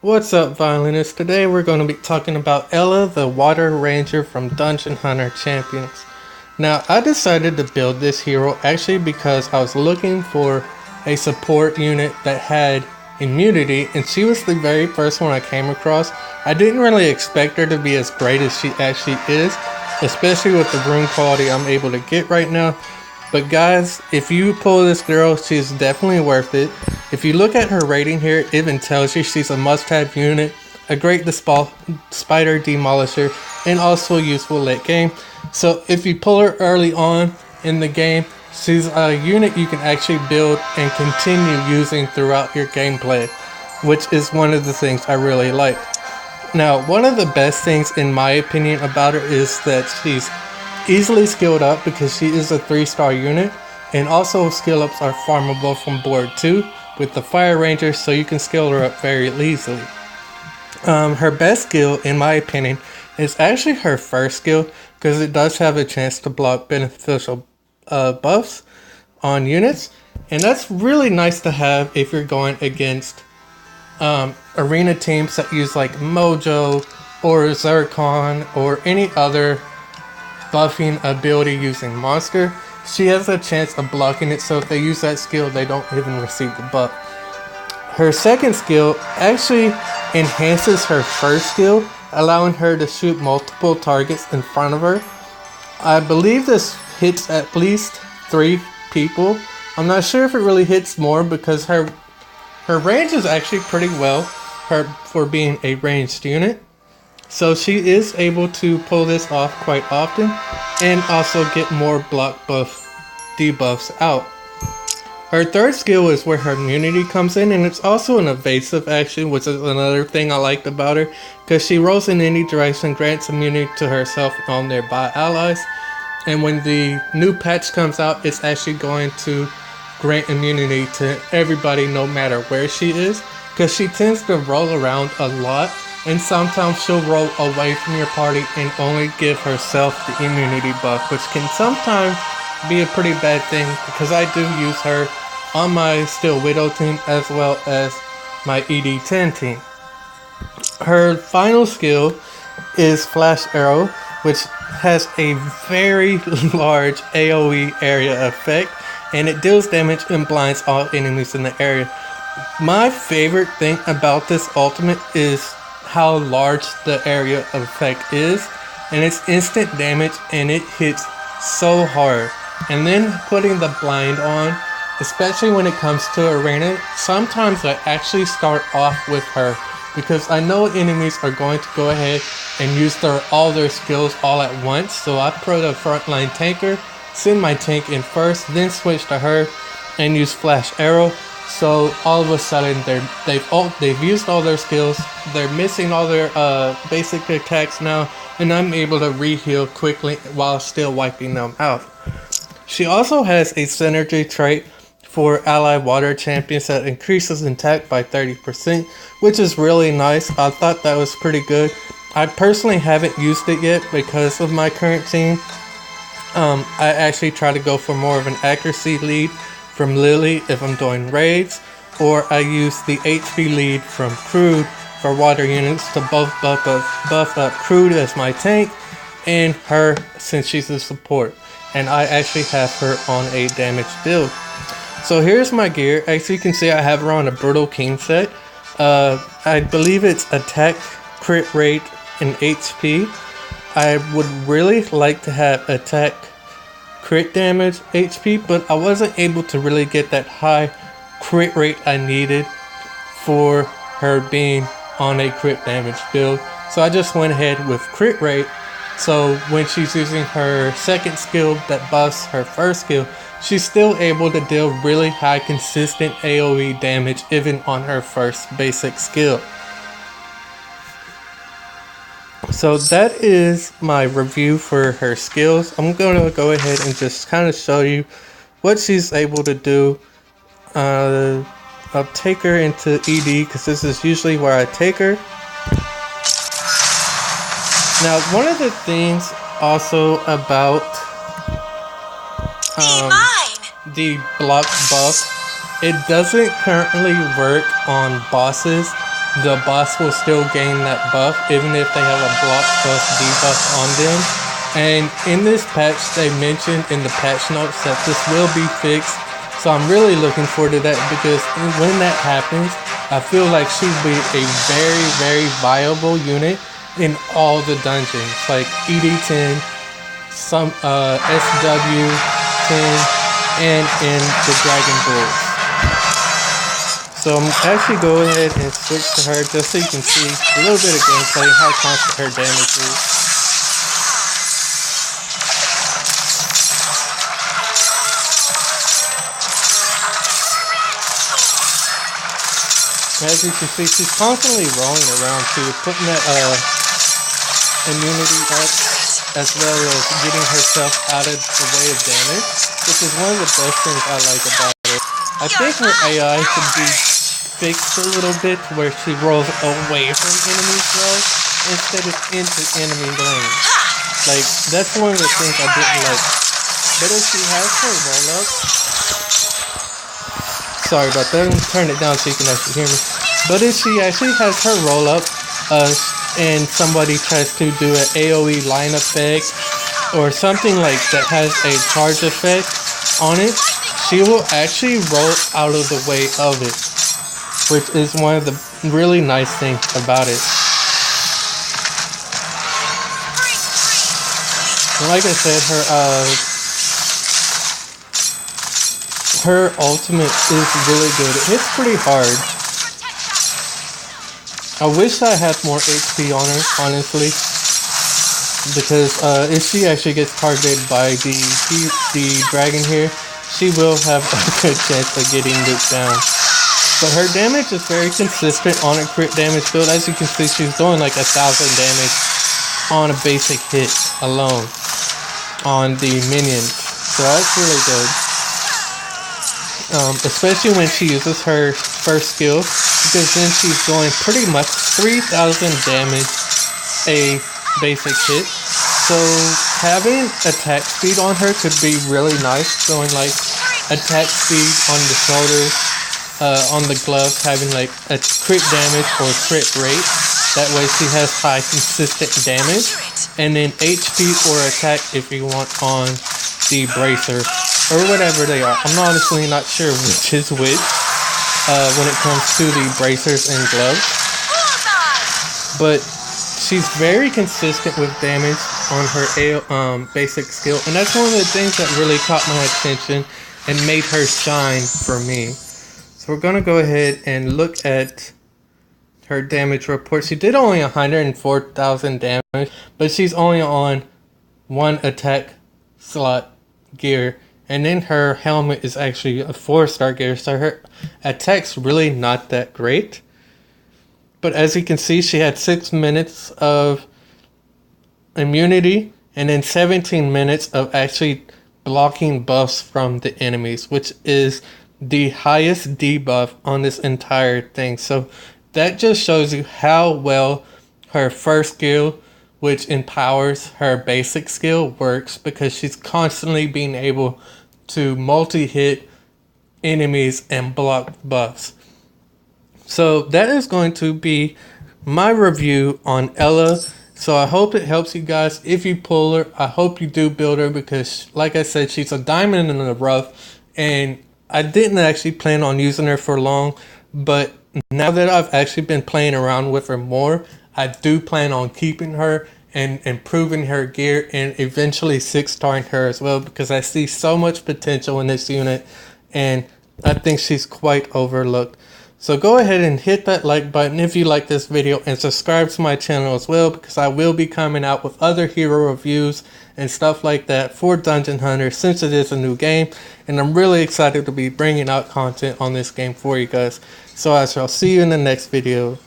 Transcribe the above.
What's up, violinists? Today we're going to be talking about Ella, the Water Ranger from Dungeon Hunter Champions. Now, I decided to build this hero actually because I was looking for a support unit that had immunity, and she was the very first one I came across. I didn't really expect her to be as great as she actually is, especially with the rune quality I'm able to get right now. But guys, if you pull this girl, she's definitely worth it. If you look at her rating here, it even tells you she's a must-have unit, a great spider demolisher, and also useful late game. So if you pull her early on in the game, she's a unit you can actually build and continue using throughout your gameplay, which is one of the things I really like. Now, one of the best things in my opinion about her is that she's easily skilled up because she is a 3-star unit, and also skill ups are farmable from board 2 with the Fire Ranger, so you can scale her up very easily. Her best skill, in my opinion, is actually her first skill because it does have a chance to block beneficial buffs on units, and that's really nice to have if you're going against arena teams that use like Mojo or Zircon or any other buffing ability using monster. She has a chance of blocking it, so if they use that skill, they don't even receive the buff. Her second skill actually enhances her first skill, allowing her to shoot multiple targets in front of her. I believe this hits at least 3 people. I'm not sure if it really hits more because her range is actually pretty well for being a ranged unit. So she is able to pull this off quite often and also get more block buff debuffs out. Her third skill is where her immunity comes in, and it's also an evasive action, which is another thing I liked about her, because she rolls in any direction, grants immunity to herself and all nearby allies. And when the new patch comes out, it's actually going to grant immunity to everybody no matter where she is, because she tends to roll around a lot, and sometimes she'll roll away from your party and only give herself the immunity buff, which can sometimes be a pretty bad thing because I do use her on my Steel Widow team as well as my ED10 team. Her final skill is Flash Arrow, which has a very large AoE area effect, and it deals damage and blinds all enemies in the area. My favorite thing about this ultimate is how large the area effect is, and it's instant damage and it hits so hard. And then putting the blind on, especially when it comes to arena, sometimes I actually start off with her because I know enemies are going to go ahead and use all their skills all at once. So I put a frontline tanker, send my tank in first, then switch to her and use Flash Arrow. So all of a sudden they've used all their skills, they're missing all their basic attacks now, and I'm able to re-heal quickly while still wiping them out. She also has a synergy trait for allied water champions that increases attack by 30%, which is really nice. I thought that was pretty good. I personally haven't used it yet because of my current team. I actually try to go for more of an accuracy lead from Lily if I'm doing raids, or I use the HP lead from Crude for water units to both buff up Crude as my tank and her since she's a support, and I actually have her on a damage build. So here's my gear. As you can see, I have her on a Brutal King set. I believe it's attack, crit rate, and HP. I would really like to have attack, crit damage, HP, but I wasn't able to really get that high crit rate I needed for her being on a crit damage build. So I just went ahead with crit rate. So when she's using her second skill that buffs her first skill, she's still able to deal really high consistent AoE damage even on her first basic skill. So that is my review for her skills. I'm going to go ahead and just kind of show you what she's able to do. I'll take her into ED because this is usually where I take her. Now, one of the things also about the block buff, it doesn't currently work on bosses the boss will still gain that buff even if they have a block buff debuff on them. And in this patch they mentioned in the patch notes that this will be fixed, so I'm really looking forward to that, because when that happens I feel like she'd be a very, very viable unit in all the dungeons, like ED10, some SW10, and in the Dragon Bulls. So I'm actually go ahead and switch to her just so you can see a little bit of gameplay and how constant her damage is. As you can see, she's constantly rolling around too, putting that immunity up, as well as getting herself out of the way of damage, which is one of the best things I like about her. I think her AI could be fixed a little bit to where she rolls away from enemies though, instead of into enemy lane. Like, that's one of the things I didn't like. But if she has her roll up, sorry about that, I'm gonna turn it down so you can actually hear me. But if she actually has her roll up, and somebody tries to do an AoE line effect, or something like that has a charge effect on it, she will actually roll out of the way of it, which is one of the really nice things about it. And like I said, her ultimate is really good. It hits pretty hard. I wish I had more HP on her, honestly, because if she actually gets targeted by the dragon here, she will have a good chance of getting nuked down. But her damage is very consistent on a crit damage build. As you can see, she's doing like 1,000 damage on a basic hit alone on the minions. So that's really good. Especially when she uses her first skill, because then she's doing pretty much 3,000 damage a basic hit. So having attack speed on her could be really nice, going like attack speed on the shoulders, on the gloves, having like a crit damage or crit rate. That way she has high consistent damage, and then HP or attack if you want on the bracer, or whatever they are. I'm honestly not sure which is which when it comes to the bracers and gloves. But she's very consistent with damage on her basic skill, and that's one of the things that really caught my attention and made her shine for me. So we're going to go ahead and look at her damage report. She did only 104,000 damage, but she's only on one attack slot gear, and then her helmet is actually a 4-star gear, so her attack's really not that great. But as you can see, she had 6 minutes of immunity and then 17 minutes of actually blocking buffs from the enemies, which is the highest debuff on this entire thing. So that just shows you how well her first skill, which empowers her basic skill, works, because she's constantly being able to multi-hit enemies and block buffs. So that is going to be my review on Ela. So I hope it helps you guys. If you pull her, I hope you do build her, because like I said, she's a diamond in the rough, and I didn't actually plan on using her for long, but now that I've actually been playing around with her more, I do plan on keeping her and improving her gear, and eventually 6-starring her as well, because I see so much potential in this unit, and I think she's quite overlooked. So go ahead and hit that like button if you like this video, and subscribe to my channel as well, because I will be coming out with other hero reviews and stuff like that for Dungeon Hunter, since it is a new game, and I'm really excited to be bringing out content on this game for you guys. So I shall see you in the next video.